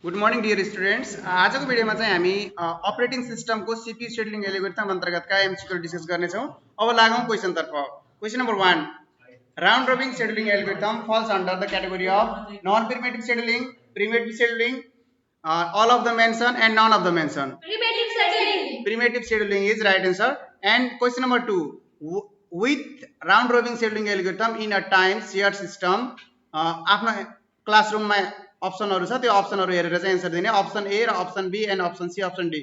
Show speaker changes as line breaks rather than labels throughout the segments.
Good morning dear students. आजको भिडियोमा चाहिँ हामी अपरेटिङ सिस्टमको सिपियु सेड्युलिङ एल्गोरिथम अन्तर्गतका एमसिक्यू डिस्कस गर्नेछौँ। अब लागौँ क्वेसनतर्फ। Question number 1, round robin scheduling algorithm falls under the category of non-primitive scheduling, primitive scheduling, all of the mention and none of the mention.
Primitive scheduling.
Primitive scheduling is right answer. And question number 2, with round robin scheduling algorithm in a time shared system, आफ्नो क्लासरुममा अप्सनहरु छ, त्यो अप्सनहरु हेरेर चाहिँ answer दिने। Option A र option B and option C, option D.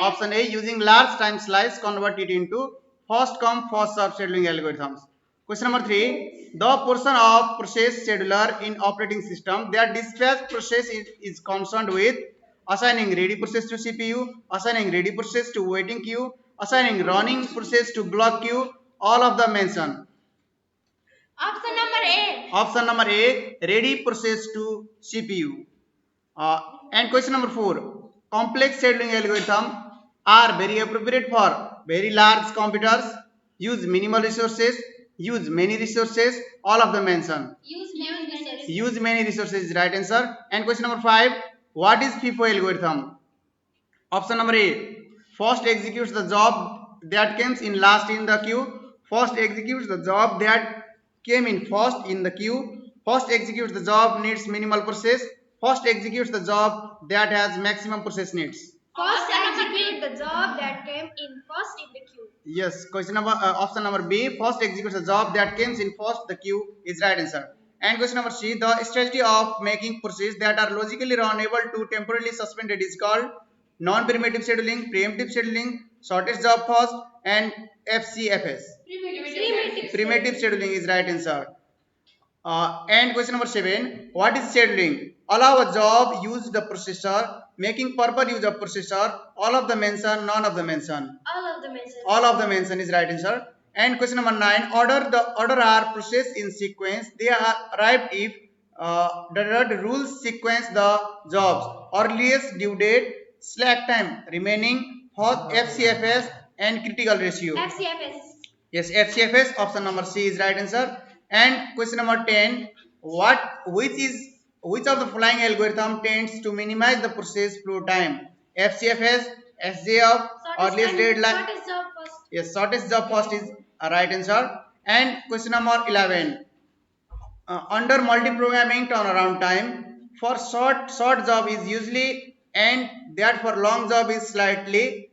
Option A, using large time slice convert it into first come first serve scheduling algorithms. Question number 3, the portion of process scheduler in operating system that dispatch process is concerned with assigning ready process to CPU, assigning ready process to waiting queue, assigning running process to block queue, all of the mention.
Option number A.
Option number A, ready process to CPU. And question number 4, complex scheduling algorithm are very appropriate for very large computers, use minimal resources, use many resources, all of them mention. Use many resources is right answer. And question number 5, what is FIFO algorithm? Option number A, first executes the job that comes in last in the queue, first executes the job that came in first in the queue, first executes the job needs minimal process, first executes the job that has maximum process needs.
First execute the job that came in first in the queue.
Yes, question number option number B, first executes the job that comes in first the queue is right answer. And question number C, the strategy of making processes that are logically unable to temporarily suspended is called non-primitive scheduling, preemptive scheduling, shortest job first, and FCFS. Primitive scheduling is right answer. And question number 7, what is scheduling? Allow a job, use the processor, making proper use of processor, all of the mention, none of the mention. All of the mention is right answer. And question number 9, order are processed in sequence. They are arrived if the rules sequence the jobs, earliest due date, slack time remaining, FCFS, and critical ratio.
FCFS.
Yes, FCFS, option number C is right answer. And question number 10, which of the following algorithm tends to minimize the process flow time? FCFS, SJF, earliest deadline.
Shortest job first.
Yes, shortest job first is a right answer. And question number 11, under multi-programming turnaround time, for short job is usually and that for long job is slightly.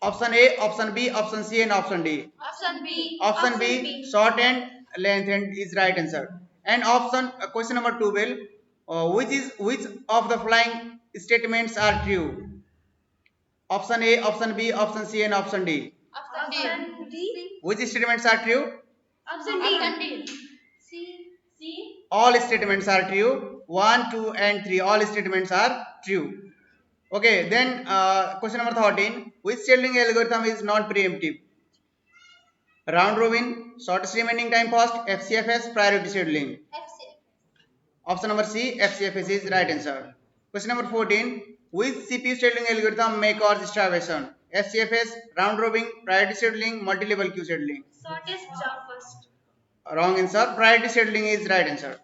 Option A, option B, option C, and option D.
Option B.
Option B, short and length and is right answer. And option question number 12, which of the following statements are true? Option A, option B, option C, and option D.
Option D.
Which statements are true?
Option D. C.
All statements are true. 1, 2, and 3. All statements are true. Okay, then question number 13, which scheduling algorithm is non-preemptive? Round robin, shortest remaining time first, FCFS, priority scheduling. Option number C, FCFS is right answer. Question number 14, which CPU scheduling algorithm may cause starvation? FCFS, round robin, priority scheduling, multi-level queue scheduling.
Shortest job first.
Wrong answer. Priority scheduling is right answer.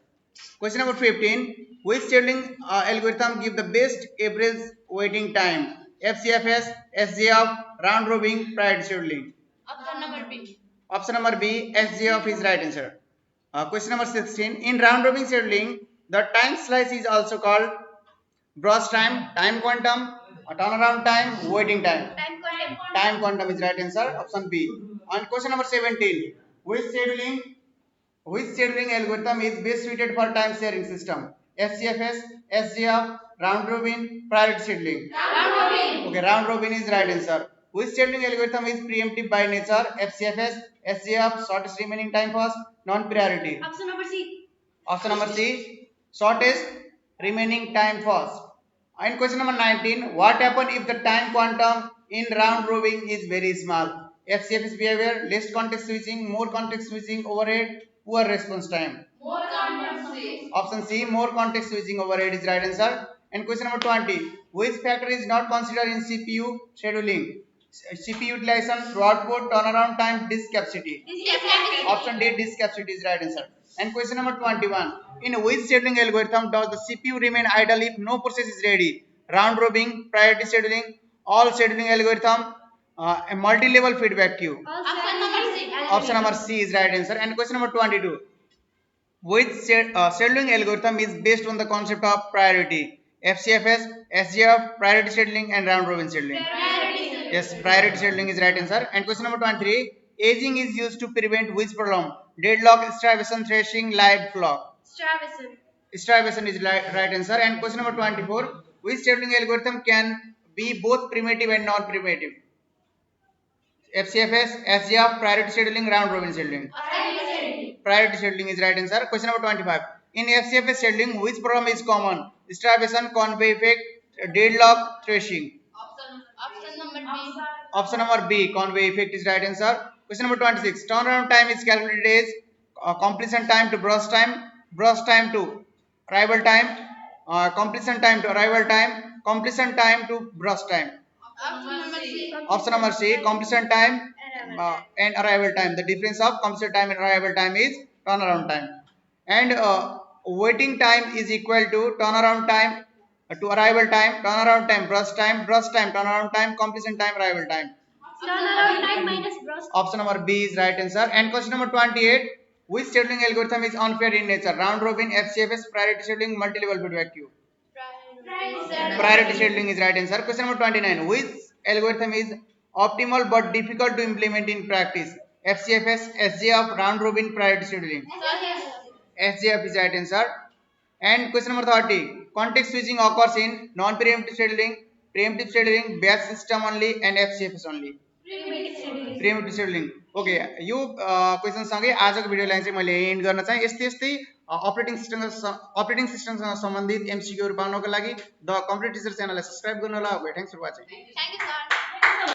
Question number 15, which scheduling algorithm give the best average waiting time? FCFS, SJF, round robin, priority scheduling.
Option number B.
Option number B, SJF is right answer. Question number 16, in round robin scheduling, the time slice is also called burst time, time quantum, turnaround time, waiting time. Time quantum is right answer. Option B. And question number 17, which scheduling algorithm is best suited for time sharing system? FCFS, SJF, round robin, priority scheduling.
Round robin.
Okay, round robin is right answer. Which scheduling algorithm is preemptive by nature? FCFS, SJF, shortest remaining time first, non-priority.
Option number C.
Option number C, shortest remaining time first. And question number 19, what happens if the time quantum in round robin is very small? FCFS behavior, less context switching, more context switching overhead, poor response time.
More context.
Option C, more context switching overhead is right answer. And question number 20, which factor is not considered in CPU scheduling? CPU utilization, throughput, turnaround time, disk capacity.
This is
Option D, disk capacity is right answer. And question number 21. In which scheduling algorithm does the CPU remain idle if no process is ready? Round robin, priority scheduling, all scheduling algorithm, a multi-level feedback queue.
Option number C.
Option number C is right answer. And question number 22. Which scheduling algorithm is based on the concept of priority? FCFS, SGF, priority scheduling, and round robin scheduling.
Priority.
Yes, priority scheduling is right answer. And question number 23. Aging is used to prevent which problem? Deadlock, starvation, thrashing, live clock.
Starvation.
Starvation is right answer. And question number 24. Which scheduling algorithm can be both primitive and non-primitive? FCFS, SGF, priority scheduling, round robin scheduling. Priority scheduling is right answer. Question number 25. In FCFS scheduling, which problem is common? Starvation, convey effect, deadlock, thrashing. Option number B, convey effect is right answer. Question number 26. Turnaround time is calculated as completion time to brush time to arrival time, completion time to arrival time, completion time to brush time. Option number C, completion time and arrival time. The difference of completion time and arrival time is turnaround time. And waiting time is equal to turnaround time to arrival time, brush time, turnaround time, completion time, arrival time.
Turnaround time minus brush.
Option number B is right answer. And question number 28. Which scheduling algorithm is unfair in nature? Round robin, FCFS, priority scheduling, multi-level feedback queue. Priority scheduling is right answer. Question number 29. Which algorithm is optimal but difficult to implement in practice? FCFS, SGF, round robin, priority scheduling. SGF is right answer. And question number 30. Context switching occurs in non-preemptive scheduling, preemptive scheduling, batch system only, and FCFS only. Preemptive scheduling. Okay यो question सँगै आजको भिडियोलाई चाहिँ मैले end गर्न चाहे यस्तै operating सिस्टमसँग सम्बन्धित एमसीक्यूहरु पाउनको लागि द कम्प्लिट टिचर च्यानललाई सब्स्क्राइब गर्नु होला। Thanks for watching.
Thank you, sir.